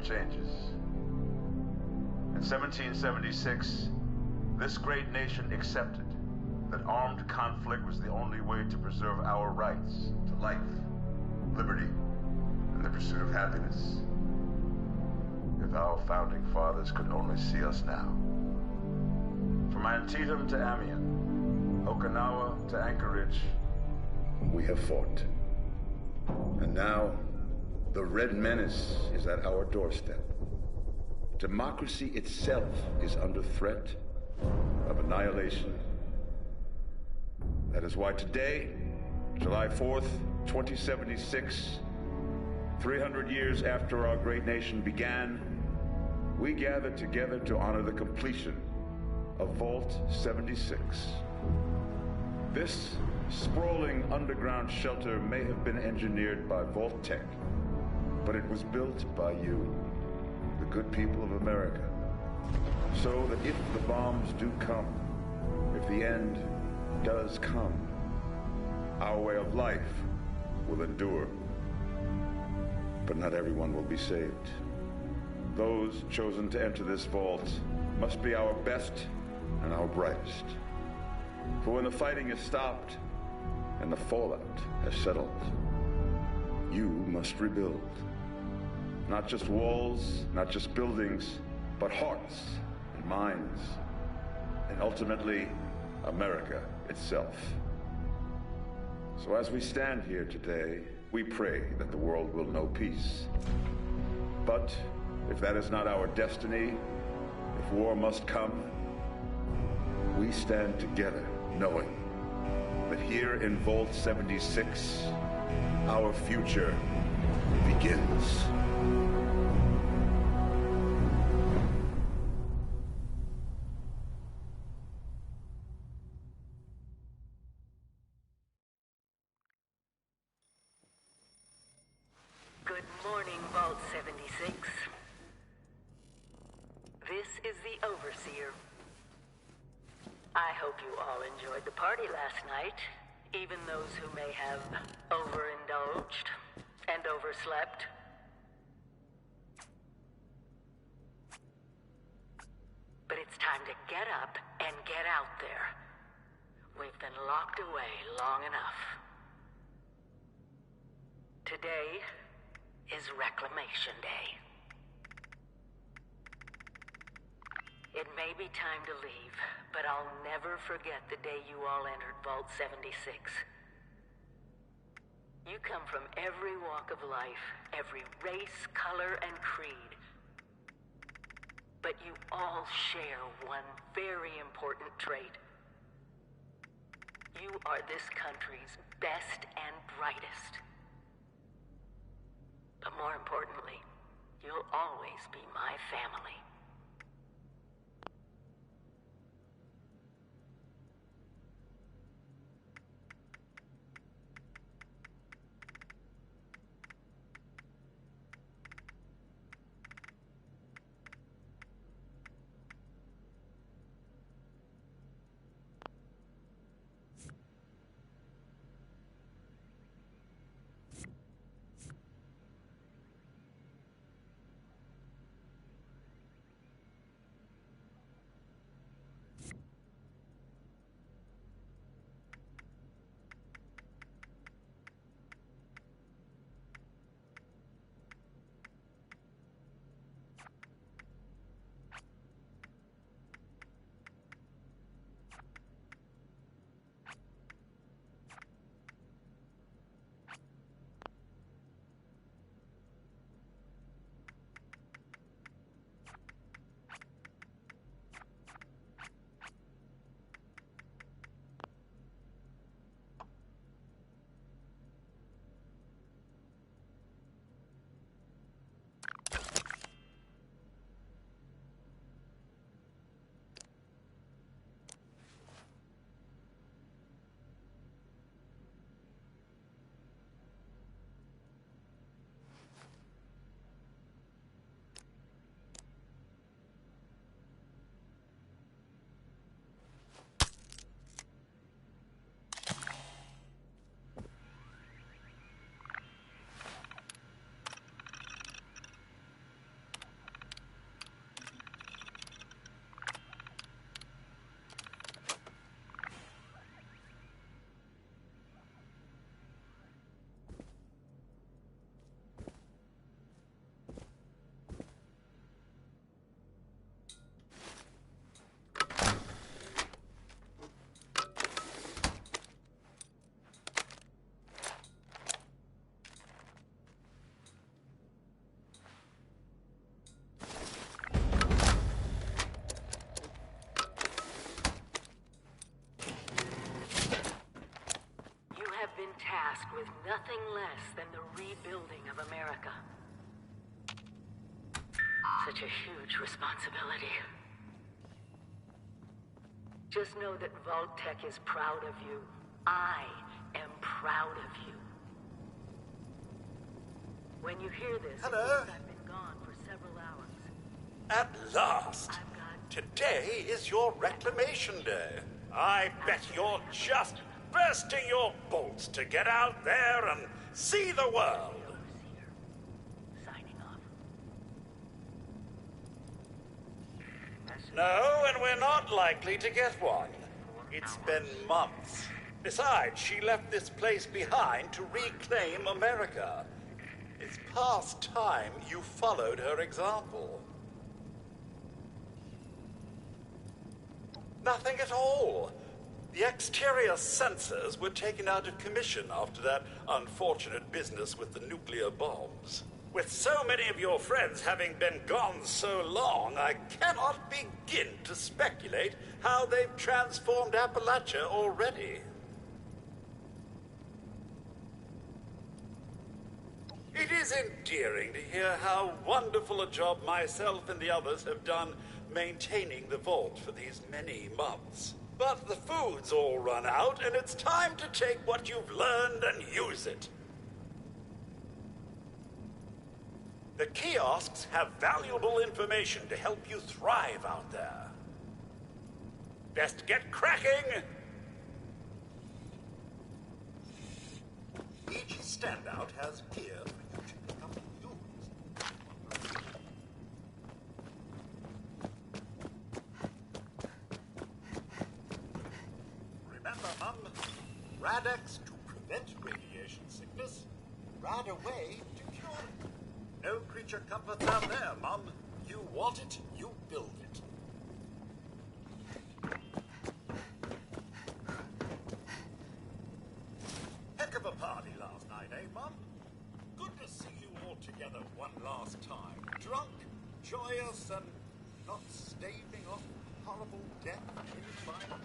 changes. In 1776, this great nation accepted that armed conflict was the only way to preserve our rights to life, liberty, and the pursuit of happiness. If our founding fathers could only see us now. From Antietam to Amiens, Okinawa to Anchorage, we have fought. And now, the Red Menace is at our doorstep. Democracy itself is under threat of annihilation. That is why today, July 4th, 2076, 300 years after our great nation began, we gather together to honor the completion of Vault 76. This sprawling underground shelter may have been engineered by Vault Tech, but it was built by you, the good people of America, so that if the bombs do come, if the end does come, our way of life will endure. But not everyone will be saved. Those chosen to enter this vault must be our best and our brightest. For when the fighting is stopped and the fallout has settled, you must rebuild. Not just walls, not just buildings, but hearts and minds, and ultimately, America itself. So as we stand here today, we pray that the world will know peace. But if that is not our destiny, if war must come, we stand together knowing that here in Vault 76, our future begins. Good morning, Vault 76. This is the Overseer. I hope you all enjoyed the party last night, even those who may have overindulged and overslept. But it's time to get up and get out there. We've been locked away long enough. Today is Reclamation Day. It may be time to leave, but I'll never forget the day you all entered Vault 76. You come from every walk of life, every race, color, and creed. But you all share one very important trait. You are this country's best and brightest. But more importantly, you'll always be my family. with nothing less than the rebuilding of America. Such a huge responsibility. Just know that Vault-Tec is proud of you. I am proud of you. When you hear this, Hello? it means I've been gone for several hours. At last! I've got... Today is your reclamation day. I bet you're just bursting your bolts to get out there and see the world. Signing off. No, and we're not likely to get one. It's been months. Besides, she left this place behind to reclaim America. It's past time you followed her example. Nothing at all. The exterior sensors were taken out of commission after that unfortunate business with the nuclear bombs. With so many of your friends having been gone so long, I cannot begin to speculate how they've transformed Appalachia already. It is endearing to hear how wonderful a job myself and the others have done maintaining the vault for these many months. But the food's all run out, and it's time to take what you've learned and use it. The kiosks have valuable information to help you thrive out there. Best get cracking! Each standout has gear for you to pick up and use. Remember, Mum, Rad-X to prevent radiation sickness, Rad-Away to cure it. No creature comforts out there, Mum. You want it, you build it. Heck of a party last night, eh, Mum? Good to see you all together one last time. Drunk, joyous, and not staving off horrible death in my...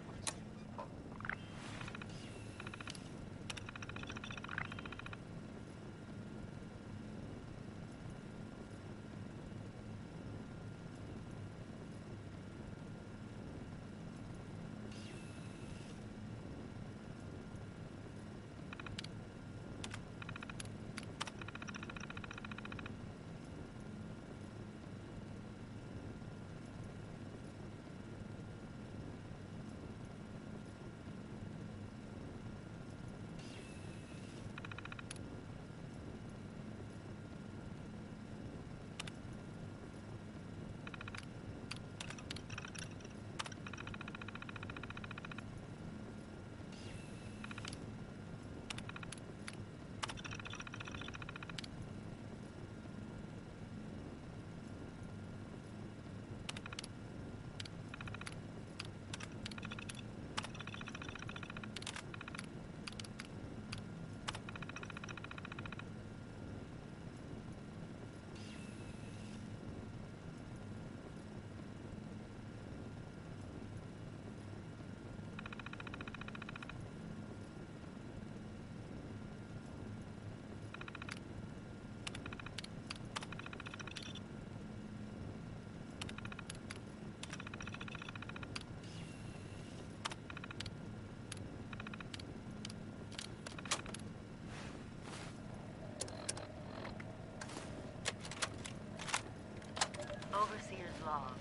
Overseer's log,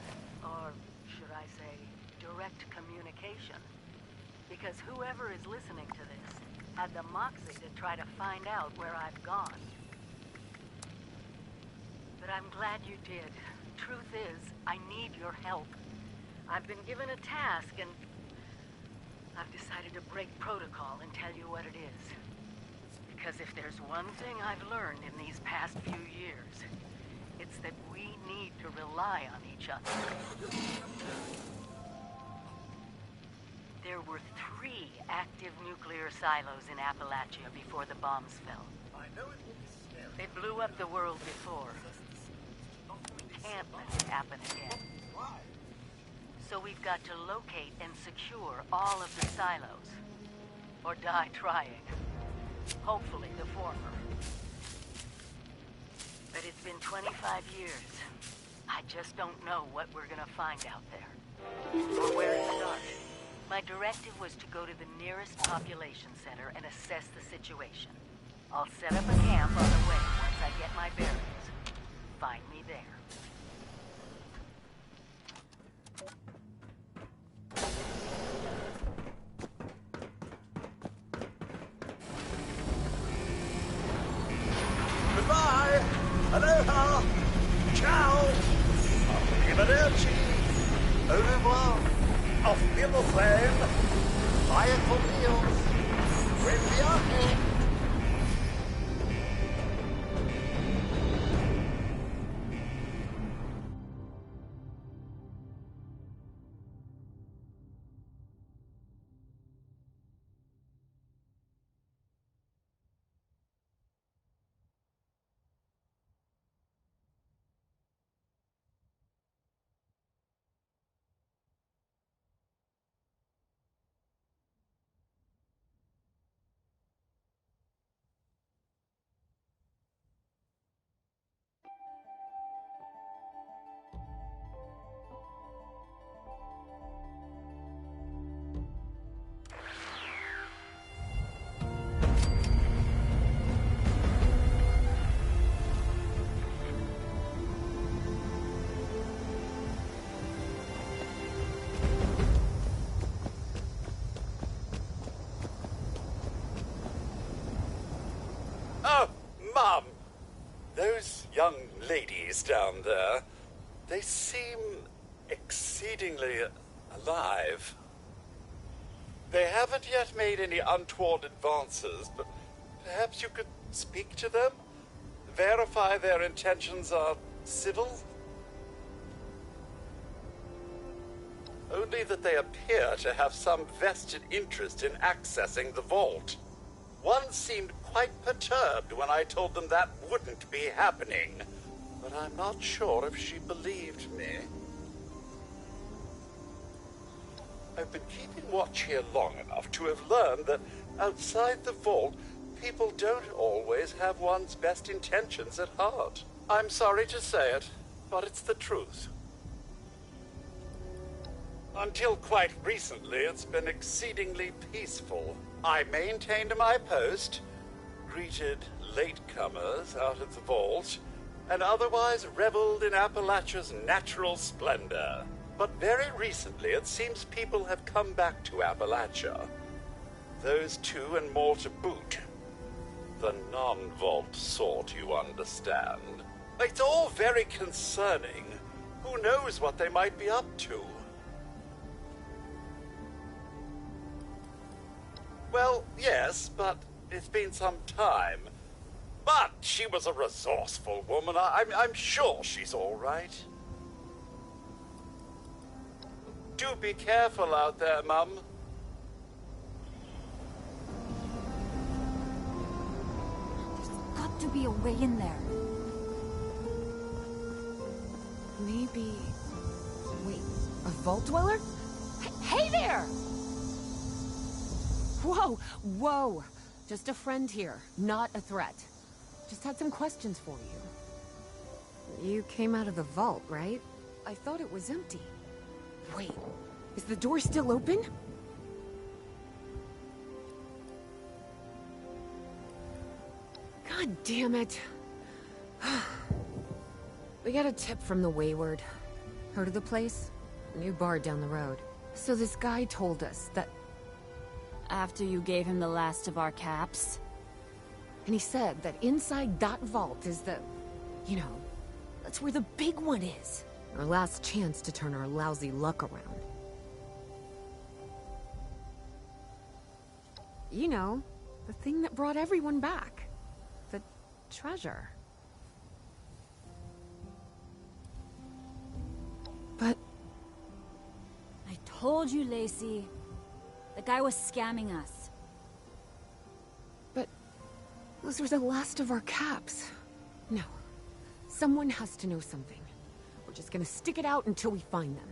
or should I say, direct communication. Because whoever is listening to this had the moxie to try to find out where I've gone. But I'm glad you did. Truth is, I need your help. I've been given a task and I've decided to break protocol and tell you what it is. Because if there's one thing I've learned in these past few years, it's that we need to rely on each other. There were 3 active nuclear silos in Appalachia before the bombs fell. I know it will be scary. They blew up the world before. We can't let it happen again. Why? So we've got to locate and secure all of the silos. Or die trying. Hopefully the former. But it's been 25 years. I just don't know what we're gonna find out there. Or where to start. My directive was to go to the nearest population center and assess the situation. I'll set up a camp on the way once I get my bearings. Find me there. Goodbye! Aloha! Ciao! Arrivederci! Au revoir! Auf Wiedersehen! Vaya con Dios! Buen viaje! Oh, Mum! Those young ladies down there, they seem exceedingly alive. They haven't yet made any untoward advances, but perhaps you could speak to them? Verify their intentions are civil? Only that they appear to have some vested interest in accessing the vault. One seemed quite perturbed when I told them that wouldn't be happening, but I'm not sure if she believed me. I've been keeping watch here long enough to have learned that outside the vault, people don't always have one's best intentions at heart. I'm sorry to say it, but it's the truth. Until quite recently, it's been exceedingly peaceful. I maintained my post, greeted latecomers out of the vault, and otherwise reveled in Appalachia's natural splendor. But very recently, it seems people have come back to Appalachia. Those two and more to boot. The non-vault sort, you understand. It's all very concerning. Who knows what they might be up to? Well, yes, but it's been some time. But she was a resourceful woman. I'm sure she's all right. Do be careful out there, Mum. There's got to be a way in there. Maybe... Wait, a vault dweller? Hey there! Whoa, whoa! Just a friend here, not a threat. Just had some questions for you. You came out of the vault, right? I thought it was empty. Wait, is the door still open? God damn it. We got a tip from the Wayward. Heard of the place? New bar down the road. So this guy told us that... After you gave him the last of our caps? And he said that inside that vault is the... You know, that's where the big one is. Our last chance to turn our lousy luck around. You know, the thing that brought everyone back. The treasure. But... I told you, Lacey. The guy was scamming us. But... those were the last of our caps. No. Someone has to know something. We're just gonna stick it out until we find them.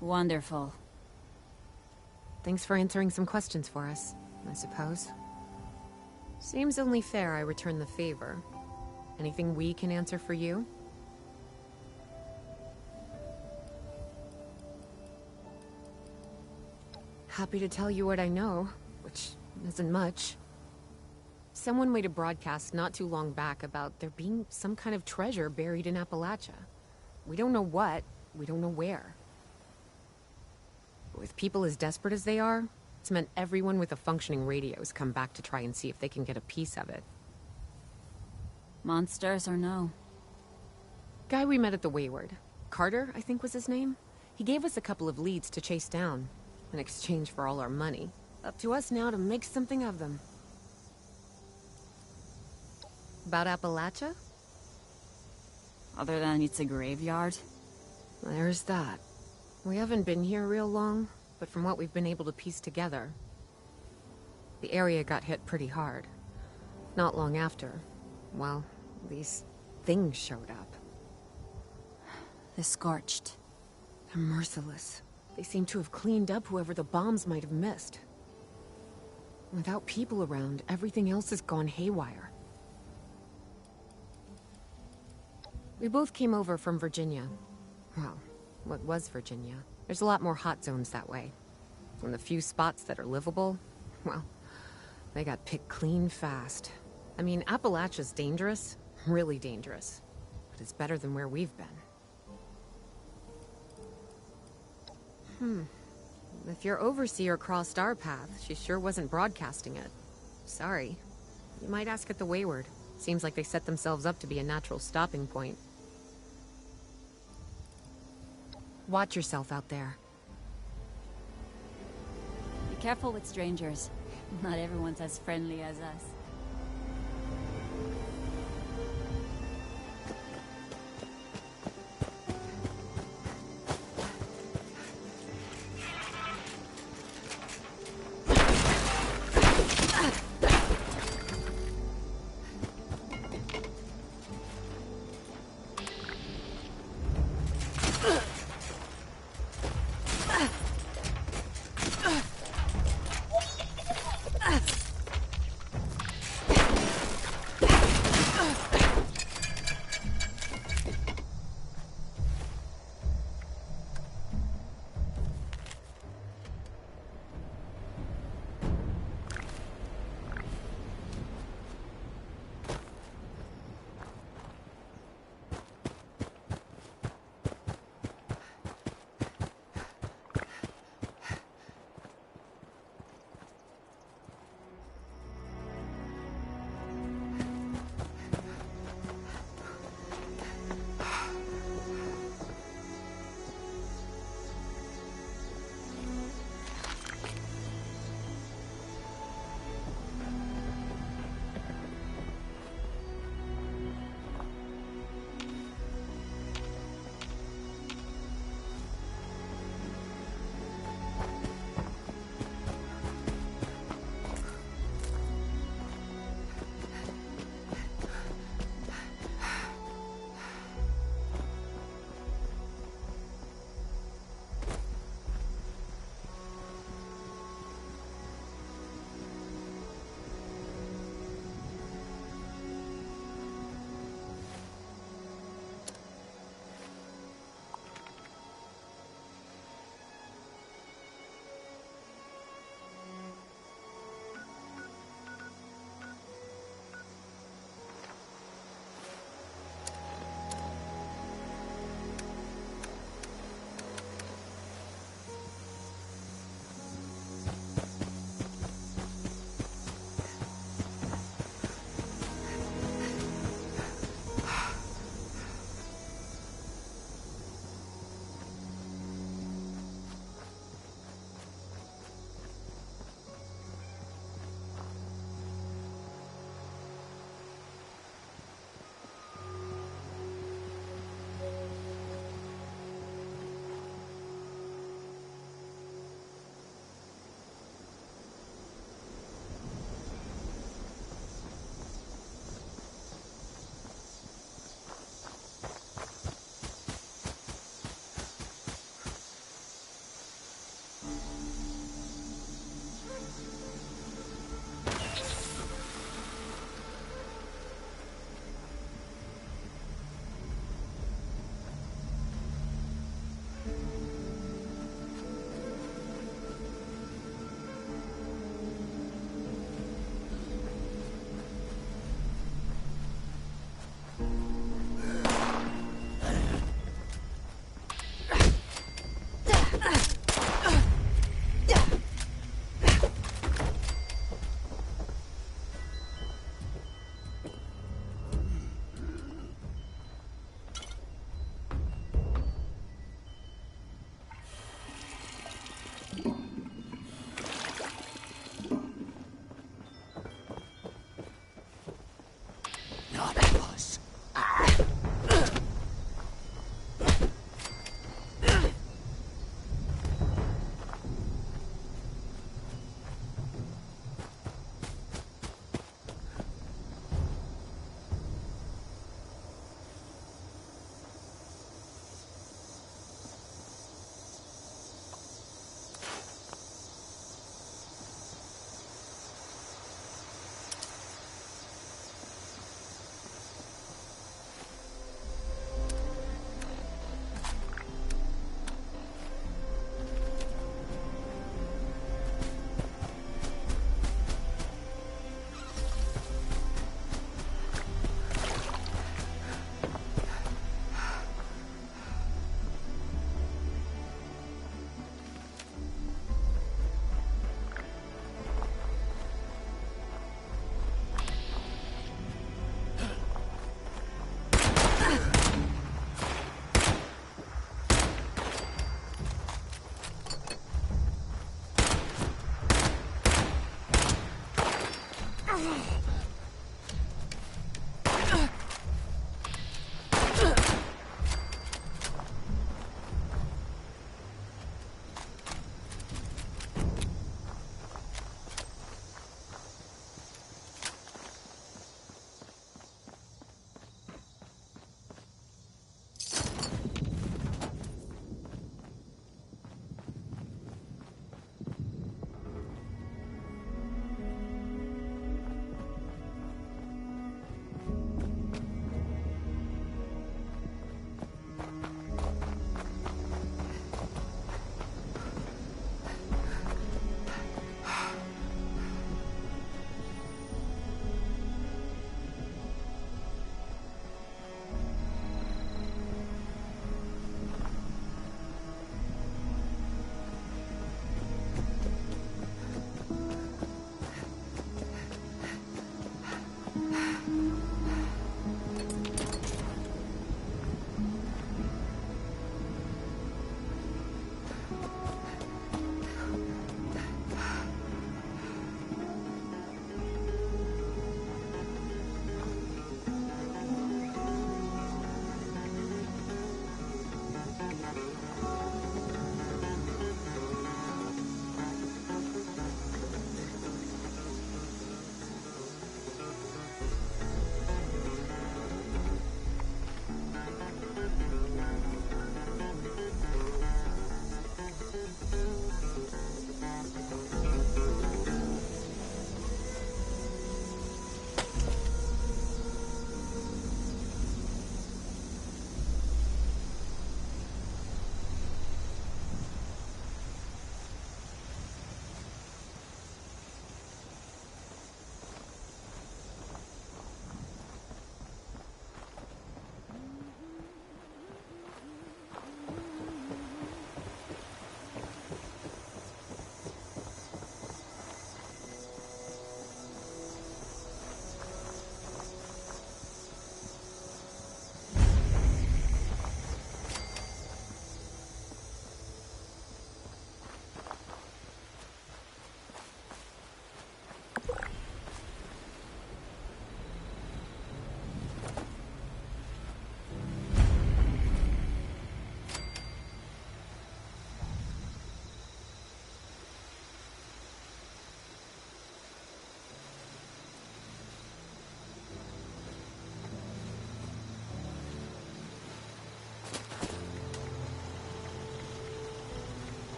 Wonderful. Thanks for answering some questions for us. I suppose. Seems only fair I return the favor. Anything we can answer for you? Happy to tell you what I know, which isn't much. Someone made a broadcast not too long back about there being some kind of treasure buried in Appalachia. We don't know what, we don't know where. But with people as desperate as they are, it's meant everyone with a functioning radio has come back to try and see if they can get a piece of it. Monsters or no? Guy we met at the Wayward. Carter, I think was his name. He gave us a couple of leads to chase down, in exchange for all our money. Up to us now to make something of them. About Appalachia? Other than it's a graveyard? There's that. We haven't been here real long, but from what we've been able to piece together, the area got hit pretty hard. Not long after, well, these things showed up. The Scorched. They're merciless. They seem to have cleaned up whoever the bombs might have missed. Without people around, everything else has gone haywire. We both came over from Virginia. Well, what was Virginia? There's a lot more hot zones that way. And the few spots that are livable, well, they got picked clean fast. I mean, Appalachia's dangerous, really dangerous. But it's better than where we've been. If your overseer crossed our path, she sure wasn't broadcasting it. Sorry. You might ask at the Wayward. Seems like they set themselves up to be a natural stopping point. Watch yourself out there. Be careful with strangers. Not everyone's as friendly as us.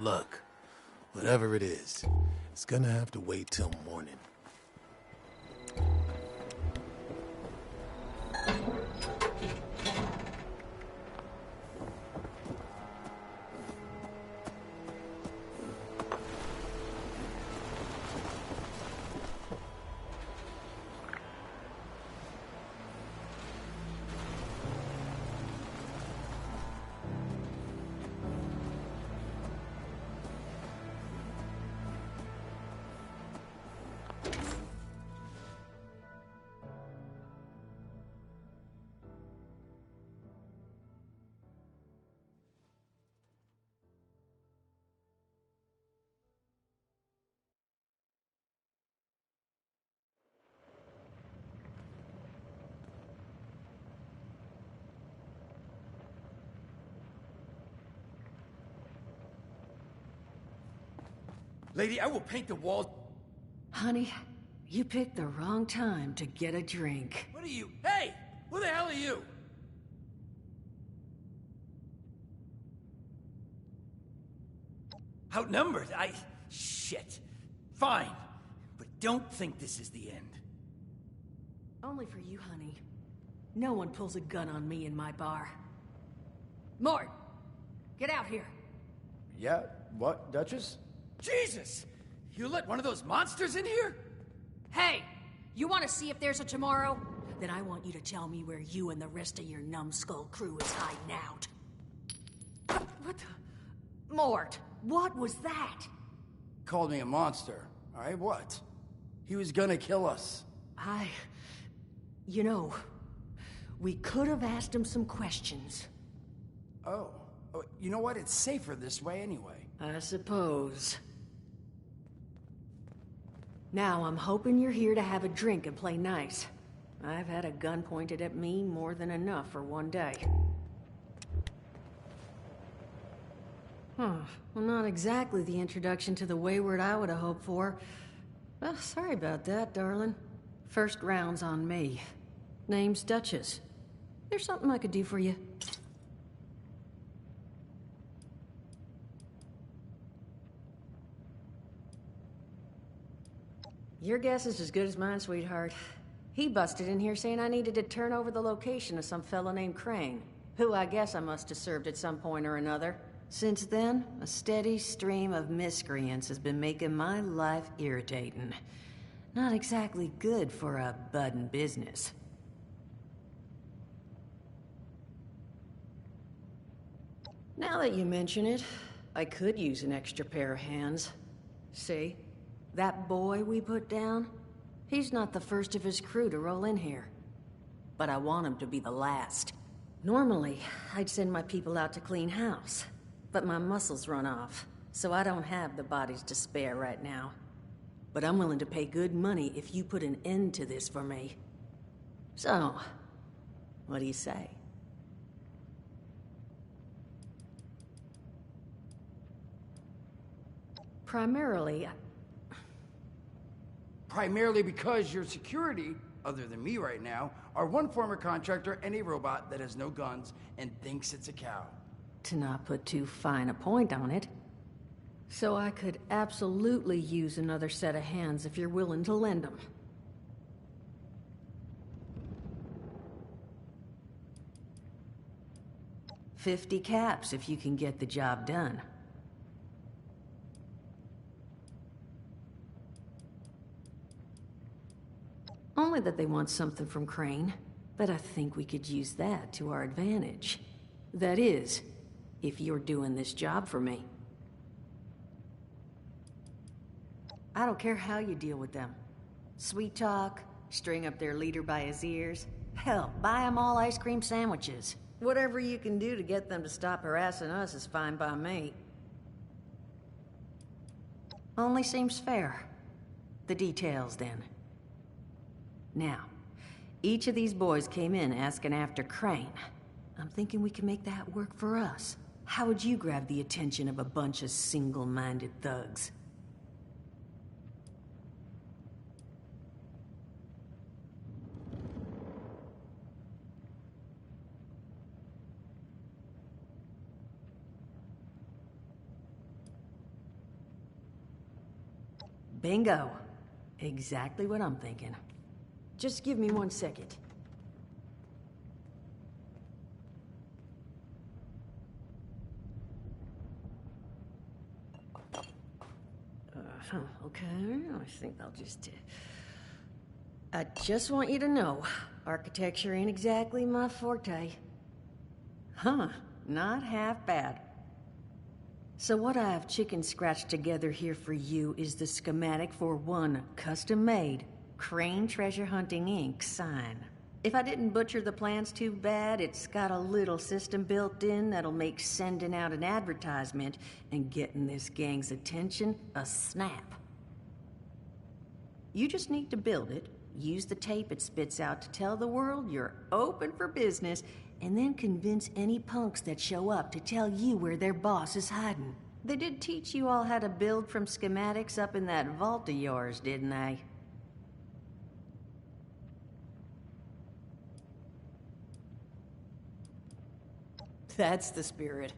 Look, whatever it is, it's gonna have to wait till morning. Lady, I will paint the walls. Honey, you picked the wrong time to get a drink. What are you? Hey! Who the hell are you? Outnumbered? Shit. Fine. But don't think this is the end. Only for you, honey. No one pulls a gun on me in my bar. Mort! Get out here! Yeah? What, Duchess? Jesus! You let one of those monsters in here? Hey! You want to see if there's a tomorrow? Then I want you to tell me where you and the rest of your numbskull crew is hiding out. What the... Mort, what was that? Called me a monster. Alright, what? He was gonna kill us. You know, we could have asked him some questions. Oh, you know what? It's safer this way anyway. I suppose. Now, I'm hoping you're here to have a drink and play nice. I've had a gun pointed at me more than enough for one day. Well, not exactly the introduction to the wayward I would have hoped for. Well, sorry about that, darling. First round's on me. Name's Duchess. There's something I could do for you. Your guess is as good as mine, sweetheart. He busted in here saying I needed to turn over the location of some fella named Crane, who I guess I must have served at some point or another. Since then, a steady stream of miscreants has been making my life irritating. Not exactly good for a budding business. Now that you mention it, I could use an extra pair of hands. See? That boy we put down? He's not the first of his crew to roll in here. But I want him to be the last. Normally, I'd send my people out to clean house. But my muscles run off, so I don't have the bodies to spare right now. But I'm willing to pay good money if you put an end to this for me. So, what do you say? Primarily because your security, other than me right now, are one former contractor and a robot that has no guns and thinks it's a cow. To not put too fine a point on it. So I could absolutely use another set of hands if you're willing to lend them. $50 caps if you can get the job done. Only that they want something from Crane, but I think we could use that to our advantage. That is, if you're doing this job for me. I don't care how you deal with them. Sweet talk, string up their leader by his ears. Hell, buy them all ice cream sandwiches. Whatever you can do to get them to stop harassing us is fine by me. Only seems fair. The details, then. Now, each of these boys came in asking after Crane. I'm thinking we can make that work for us. How would you grab the attention of a bunch of single-minded thugs? Bingo. Exactly what I'm thinking. Just give me 1 second. Okay, I think I'll just... I just want you to know, architecture ain't exactly my forte. Huh, not half bad. So what I've chicken scratched together here for you is the schematic for one custom-made Crane Treasure Hunting Inc. sign. If I didn't butcher the plans too bad, it's got a little system built in that'll make sending out an advertisement and getting this gang's attention a snap. You just need to build it, use the tape it spits out to tell the world you're open for business, and then convince any punks that show up to tell you where their boss is hiding. They did teach you all how to build from schematics up in that vault of yours, didn't they? That's the spirit.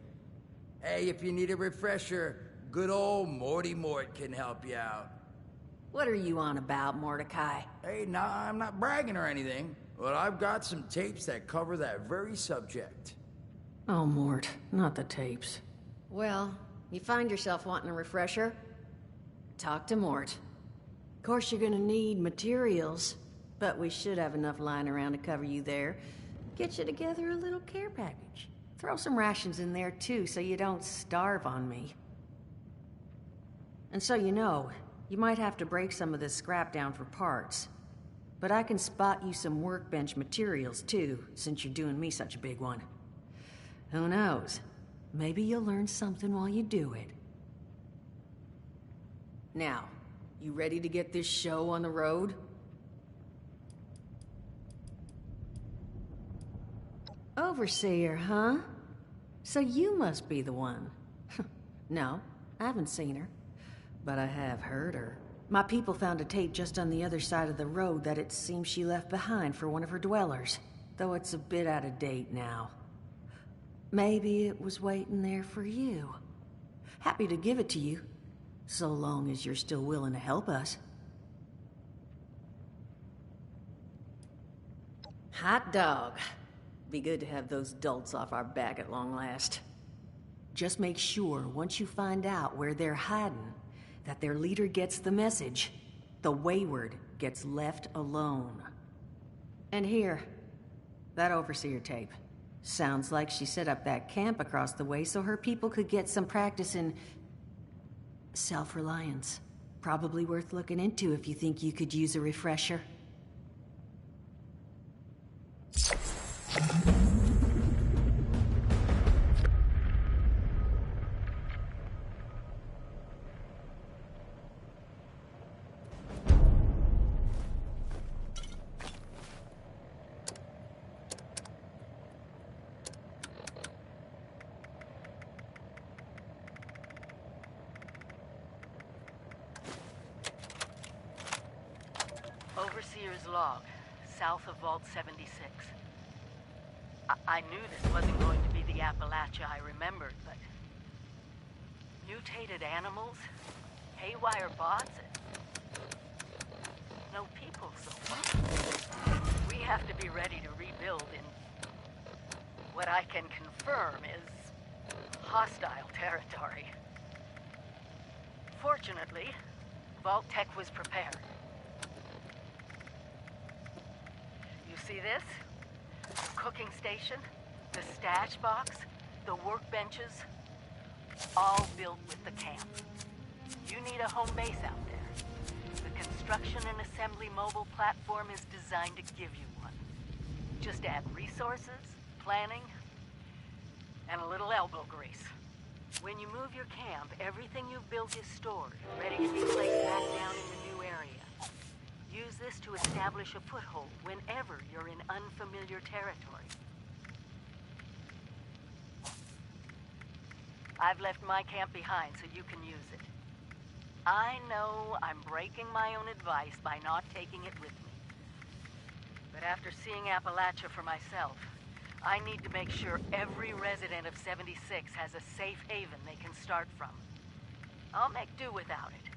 Hey, if you need a refresher, good old Morty Mort can help you out. What are you on about, Mordecai? Hey, nah, I'm not bragging or anything, but I've got some tapes that cover that very subject. Oh, Mort, not the tapes. Well, you find yourself wanting a refresher? Talk to Mort. Of course you're gonna need materials, but we should have enough lying around to cover you there. Get you together a little care package. Throw some rations in there too, so you don't starve on me. And so you know, you might have to break some of this scrap down for parts. But I can spot you some workbench materials too, since you're doing me such a big one. Who knows? Maybe you'll learn something while you do it. Now, you ready to get this show on the road? Overseer, huh? So you must be the one. No, I haven't seen her, but I have heard her. My people found a tape just on the other side of the road that it seems she left behind for one of her dwellers, though it's a bit out of date now. Maybe it was waiting there for you. Happy to give it to you, so long as you're still willing to help us. Hot dog. Be good to have those dolts off our back at long last. Just make sure, once you find out where they're hiding, that their leader gets the message. The wayward gets left alone. And here, that Overseer tape. Sounds like she set up that camp across the way so her people could get some practice in self-reliance. Probably worth looking into if you think you could use a refresher. Overseer's log, south of Vault 76. I knew this wasn't going to be the Appalachia I remembered, but... mutated animals? Haywire bots? No people so far. We have to be ready to rebuild in... what I can confirm is... hostile territory. Fortunately, Vault Tech was prepared. You see this? The cooking station, the stash box, the workbenches, all built with the camp. You need a home base out there. The construction and assembly mobile platform is designed to give you one. Just add resources, planning, and a little elbow grease. When you move your camp, everything you've built is stored, ready to be placed back down in the new area. Use this to establish a foothold whenever you're in unfamiliar territory. I've left my camp behind so you can use it. I know I'm breaking my own advice by not taking it with me. But after seeing Appalachia for myself, I need to make sure every resident of 76 has a safe haven they can start from. I'll make do without it.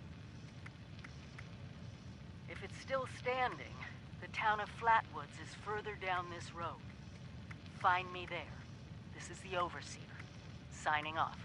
If it's still standing, the town of Flatwoods is further down this road. Find me there. This is the Overseer, signing off.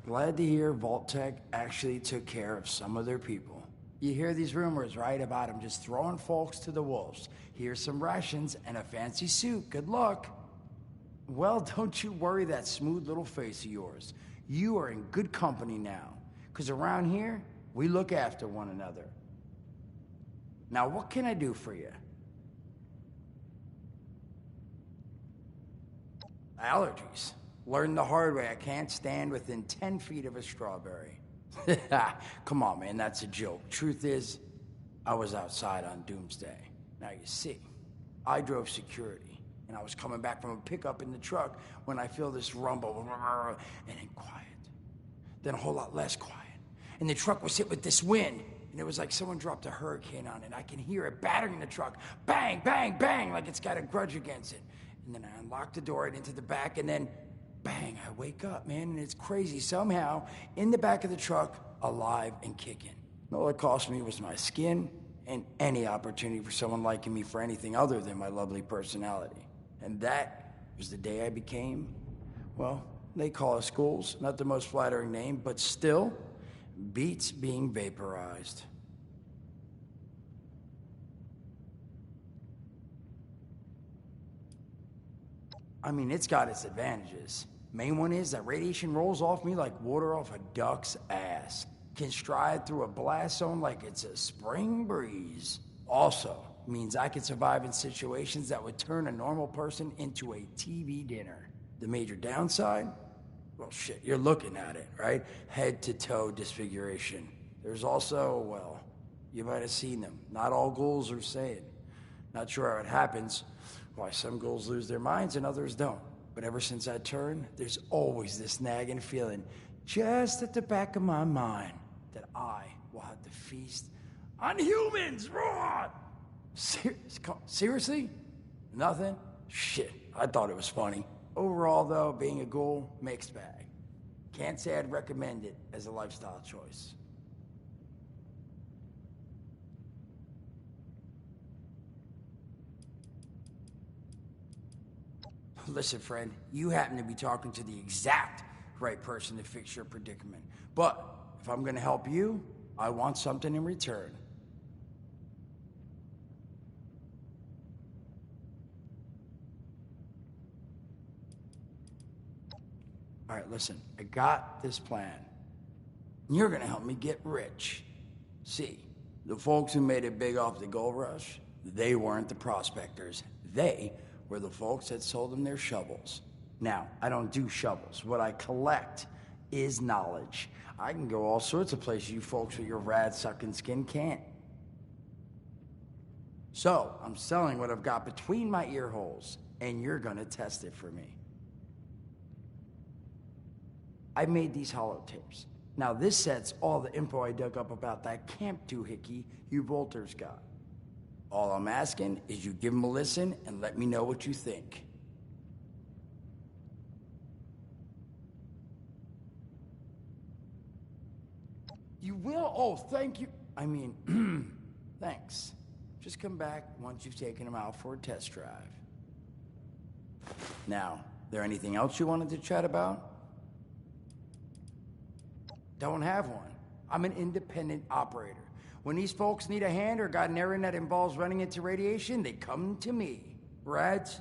Glad to hear Vault-Tec actually took care of some of their people. You hear these rumors, right, about them just throwing folks to the wolves. Here's some rations and a fancy suit. Good luck. Well, don't you worry that smooth little face of yours. You are in good company now. Because around here, we look after one another. Now, what can I do for you? Allergies. Learned the hard way. I can't stand within 10 feet of a strawberry. Come on, man, that's a joke. Truth is, I was outside on Doomsday. Now, you see, I drove security, and I was coming back from a pickup in the truck when I feel this rumble, and then quiet. Then a whole lot less quiet. And the truck was hit with this wind, and it was like someone dropped a hurricane on it. I can hear it battering the truck. Bang, bang, bang, like it's got a grudge against it. And then I unlocked the door and into the back, and then bang, I wake up, man, and it's crazy. Somehow, in the back of the truck, alive and kicking. All it cost me was my skin and any opportunity for someone liking me for anything other than my lovely personality. And that was the day I became, well, they call us ghouls. Not the most flattering name, but still beats being vaporized. I mean, it's got its advantages. Main one is that radiation rolls off me like water off a duck's ass. Can stride through a blast zone like it's a spring breeze. Also, means I can survive in situations that would turn a normal person into a TV dinner. The major downside? Well, shit, you're looking at it, right? Head to toe disfiguration. There's also, well, you might have seen them. Not all ghouls are sane. Not sure how it happens, why some ghouls lose their minds and others don't. But ever since I turned, there's always this nagging feeling just at the back of my mind that I will have to feast on humans. Raw! Seriously? Nothing? Shit, I thought it was funny. Overall, though, being a ghoul, mixed bag. Can't say I'd recommend it as a lifestyle choice. Listen, friend, you happen to be talking to the exact right person to fix your predicament. But if I'm gonna help you, I want something in return. All right, listen, I got this plan. You're gonna help me get rich. See, the folks who made it big off the gold rush, they weren't the prospectors. They were the folks that sold them their shovels. Now, I don't do shovels. What I collect is knowledge. I can go all sorts of places you folks with your rad-sucking skin can't. So, I'm selling what I've got between my ear holes, and you're gonna test it for me. I made these holotapes. Now, this set's all the info I dug up about that camp doohickey you Volters got. All I'm asking is you give them a listen and let me know what you think. You will? Oh, thank you. I mean, thanks. Just come back once you've taken them out for a test drive. Now, there anything else you wanted to chat about? Don't have one. I'm an independent operator. When these folks need a hand or got an errand that involves running into radiation, they come to me. Rads?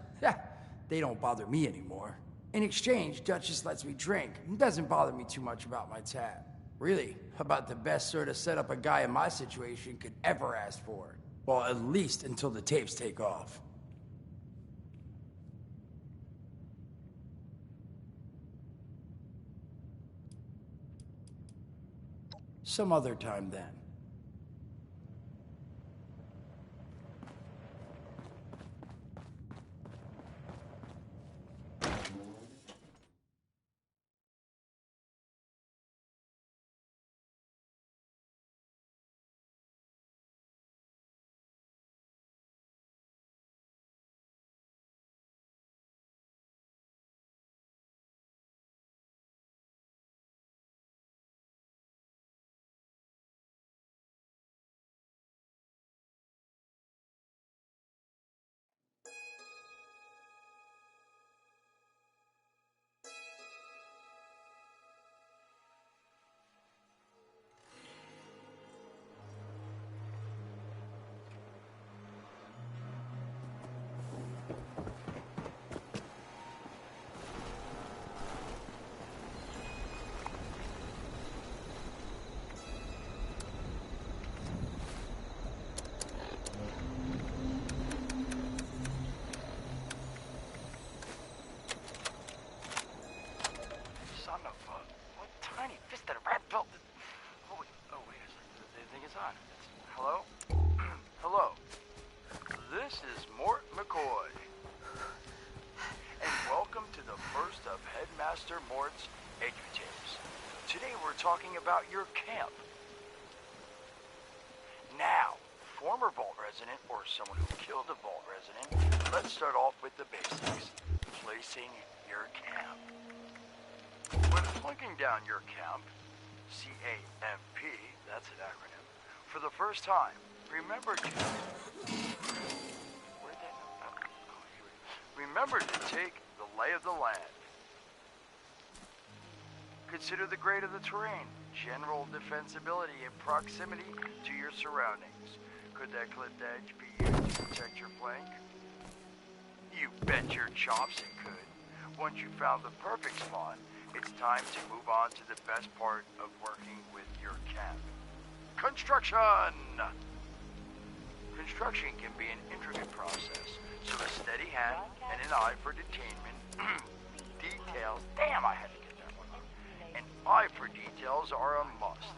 They don't bother me anymore. In exchange, Duchess lets me drink. It doesn't bother me too much about my tab. Really, about the best sort of setup a guy in my situation could ever ask for. Well, at least until the tapes take off. Some other time then. Headmaster Mort's Edutapes. Today we're talking about your camp. Now, former Vault resident or someone who killed a Vault resident, let's start off with the basics. Placing your camp. When plunking down your camp, C-A-M-P, that's an acronym, for the first time, remember to... Remember to take the lay of the land. Consider the grade of the terrain, general defensibility, and proximity to your surroundings. Could that clipped edge be used to protect your flank? You bet your chops it could. Once you found the perfect spot, it's time to move on to the best part of working with your camp. Construction! Construction can be an intricate process, so a steady hand and an eye for details. Damn, I had to get that one. An eye for details are a must.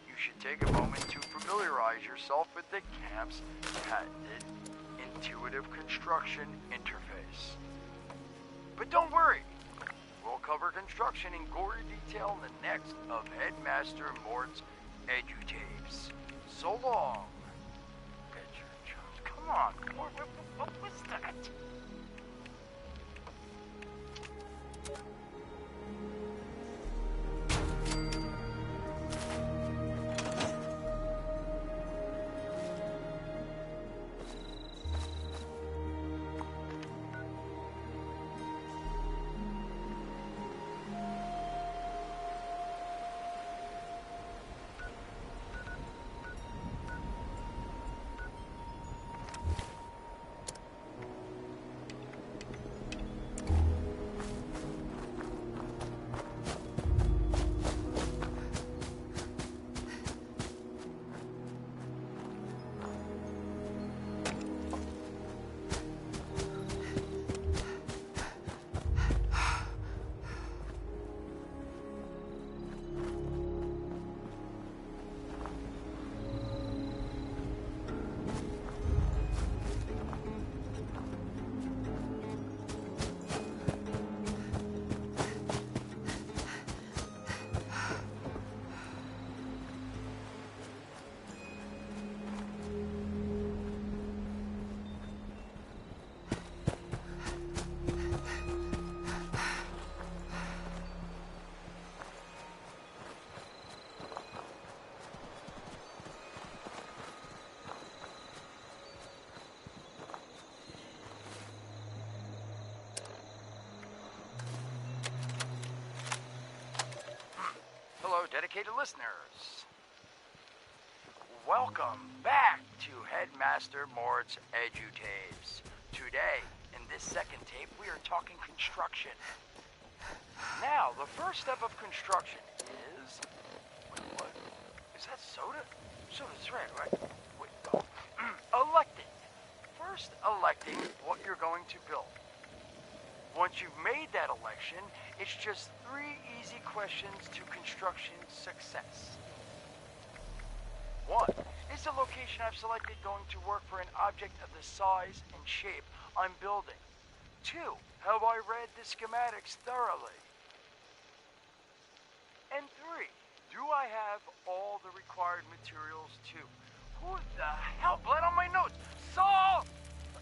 You should take a moment to familiarize yourself with the camp's patented intuitive construction interface. But don't worry, we'll cover construction in gory detail in the next of Headmaster Mort's Edutapes. So long. Bet your chops. Come on, what was that? Hello, dedicated listeners. Welcome back to Headmaster Mort's Edutapes. Today, in this second tape, we are talking construction. Now, the first step of construction is... Wait, what? Is that soda? Soda's red, right? Wait, oh. Electing. First, electing what you're going to build. Once you've made that election, it's just 3 easy questions to construction success. 1. Is the location I've selected going to work for an object of the size and shape I'm building? 2. Have I read the schematics thoroughly? And 3. Do I have all the required materials too? Who the hell bled on my notes? Saul!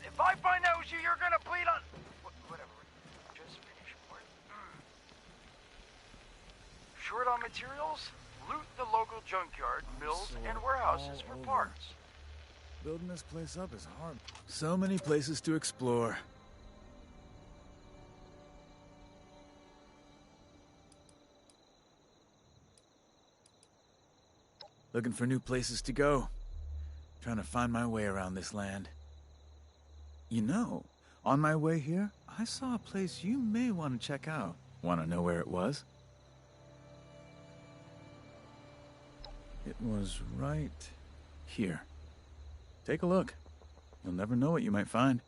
If I find out it was you, you're gonna bleed on... Whatever. Short on materials? Loot the local junkyard, mills, and warehouses for parts. Building this place up is hard. So many places to explore. Looking for new places to go. Trying to find my way around this land. You know, on my way here, I saw a place you may want to check out. Want to know where it was? It was right here. Take a look. You'll never know what you might find.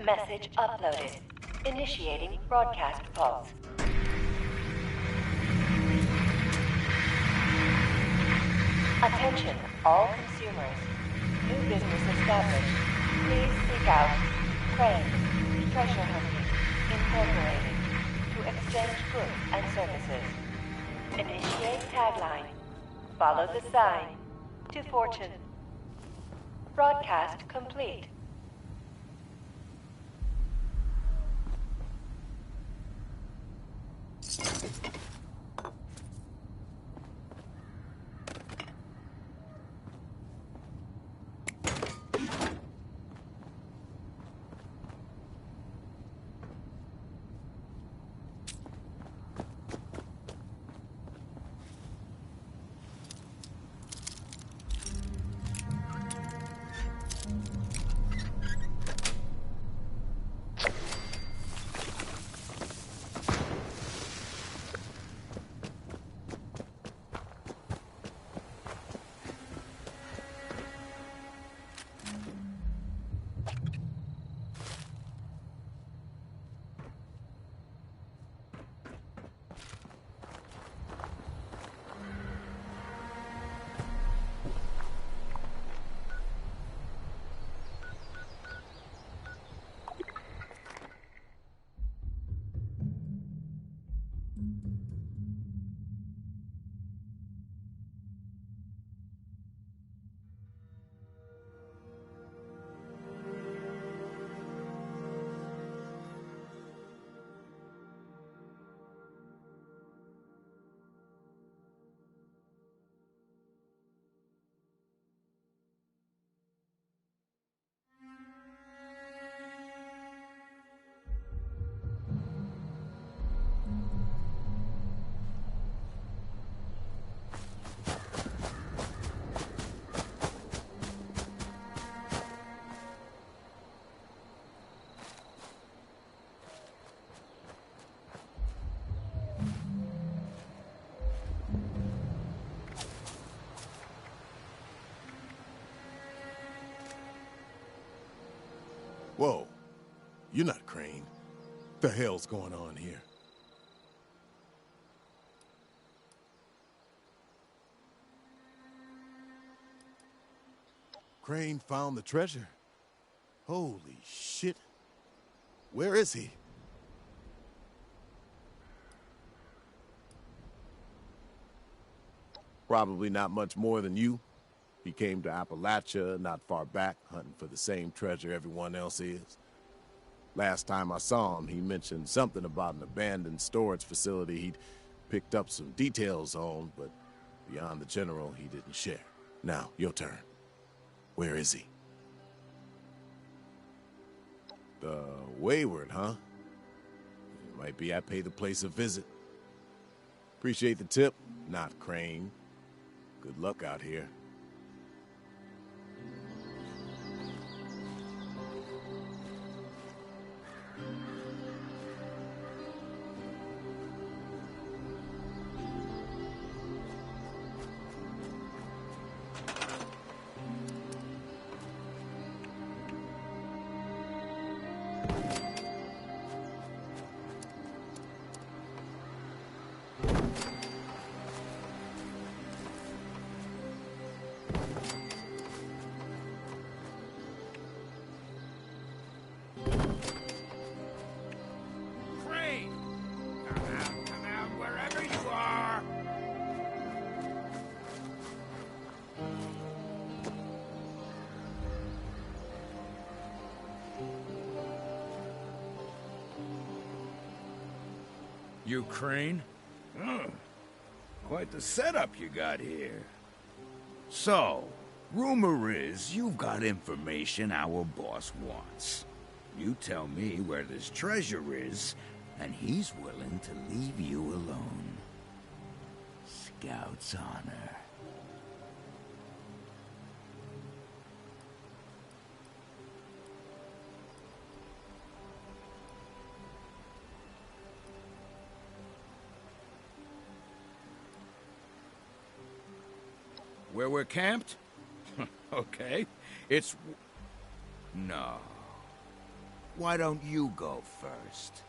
Message uploaded. Initiating broadcast pulse. Attention, all consumers. New business established. Please seek out Crane Treasure Hunting Incorporated to exchange goods and services. Initiate tagline. Follow the sign to fortune. Broadcast complete. Whoa. You're not Crane. What the hell's going on here? Crane found the treasure. Holy shit. Where is he? Probably not much more than you. He came to Appalachia not far back, hunting for the same treasure everyone else is. Last time I saw him, he mentioned something about an abandoned storage facility he'd picked up some details on, but beyond the general, he didn't share. Now, your turn. Where is he? The Wayward, huh? It might be I pay the place a visit. Appreciate the tip, not Crane. Good luck out here. You Crane? Oh, quite the setup you got here. So, rumor is you've got information our boss wants. You tell me where this treasure is, and he's willing to leave you alone. Scout's honor. Where we're camped? Okay. It's... No. Why don't you go first?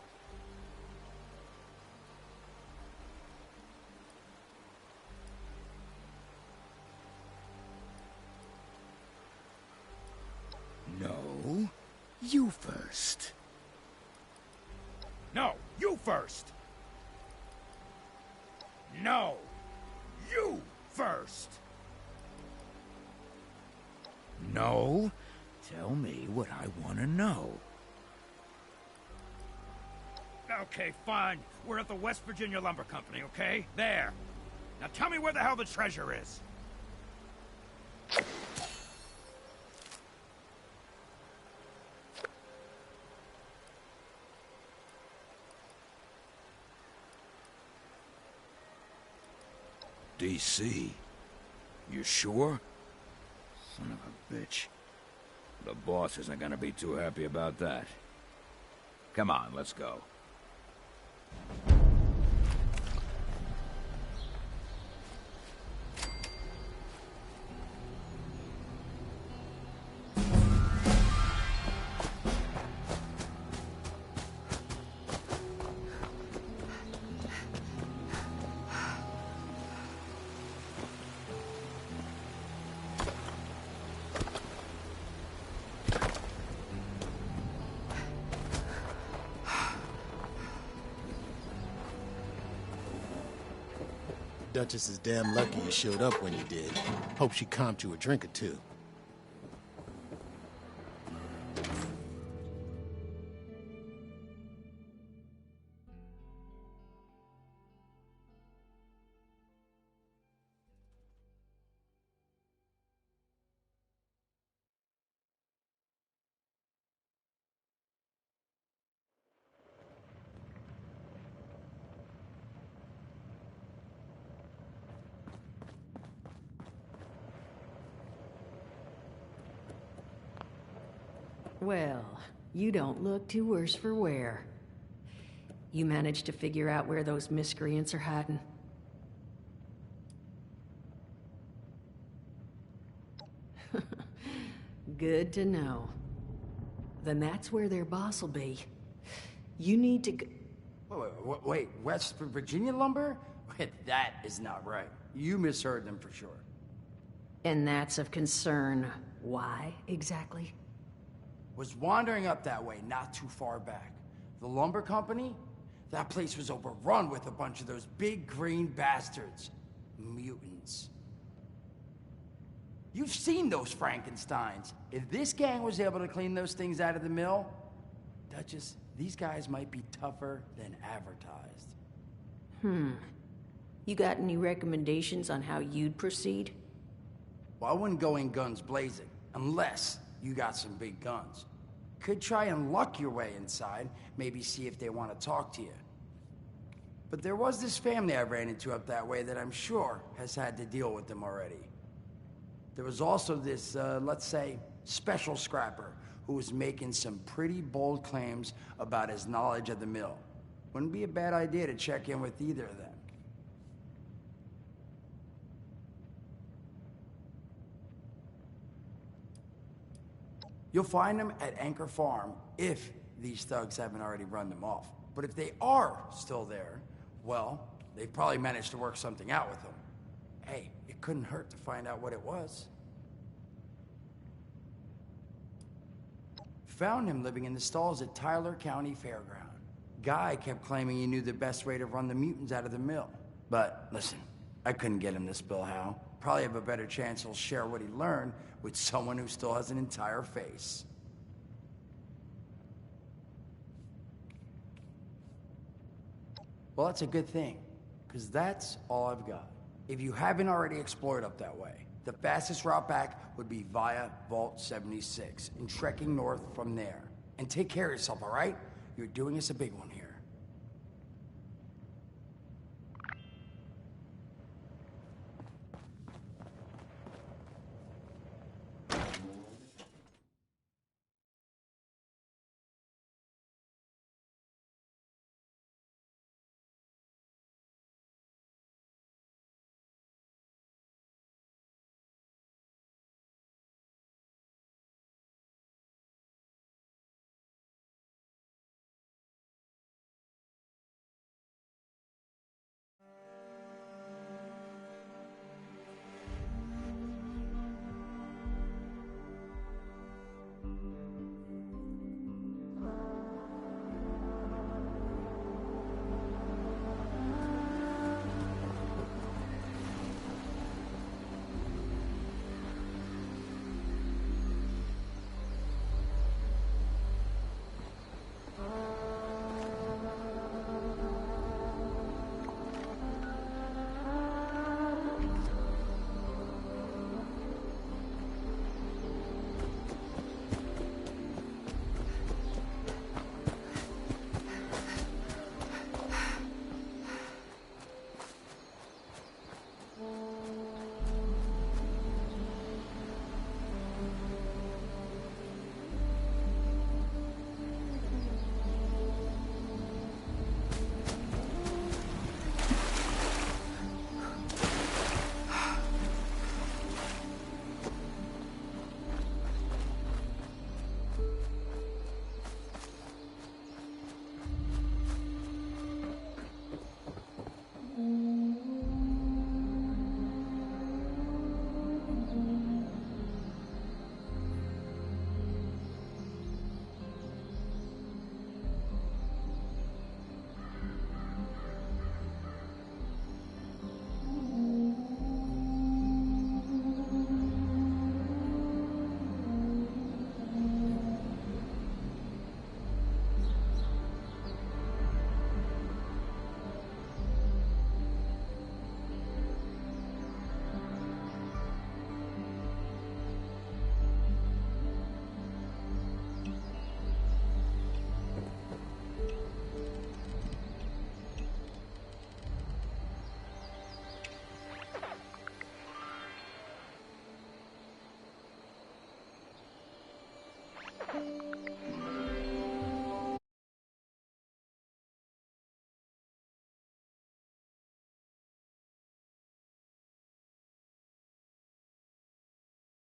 No, you first. No, you first! No, you first! No, tell me what I want to know. Okay, fine. We're at the West Virginia Lumber Company, okay? There. Now tell me where the hell the treasure is. DC. You sure? Son of a bitch. The boss isn't gonna be too happy about that. Come on, let's go. Duchess is damn lucky you showed up when you did. Hope she comped you a drink or two. Well, you don't look too worse for wear. You managed to figure out where those miscreants are hiding? Good to know. Then that's where their boss will be. You need to Wait, West Virginia lumber? That is not right. You misheard them for sure. And that's of concern. Why, exactly? Was wandering up that way not too far back. The lumber company? That place was overrun with a bunch of those big green bastards. Mutants. You've seen those Frankensteins. If this gang was able to clean those things out of the mill, Duchess, these guys might be tougher than advertised. You got any recommendations on how you'd proceed? Well, I wouldn't go in guns blazing, unless you got some big guns. Could try and luck your way inside, maybe see if they want to talk to you. But there was this family I ran into up that way that I'm sure has had to deal with them already. There was also this, let's say, special scrapper who was making some pretty bold claims about his knowledge of the mill. Wouldn't be a bad idea to check in with either of them. You'll find them at Anchor Farm if these thugs haven't already run them off. But if they are still there, well, they've probably managed to work something out with them. Hey, it couldn't hurt to find out what it was. Found him living in the stalls at Tyler County Fairground. Guy kept claiming he knew the best way to run the mutants out of the mill. But listen, I couldn't get him to spill how. Probably have a better chance he'll share what he learned with someone who still has an entire face. Well, that's a good thing, because that's all I've got. If you haven't already explored up that way, the fastest route back would be via Vault 76 and trekking north from there. And take care of yourself, all right? You're doing us a big one here.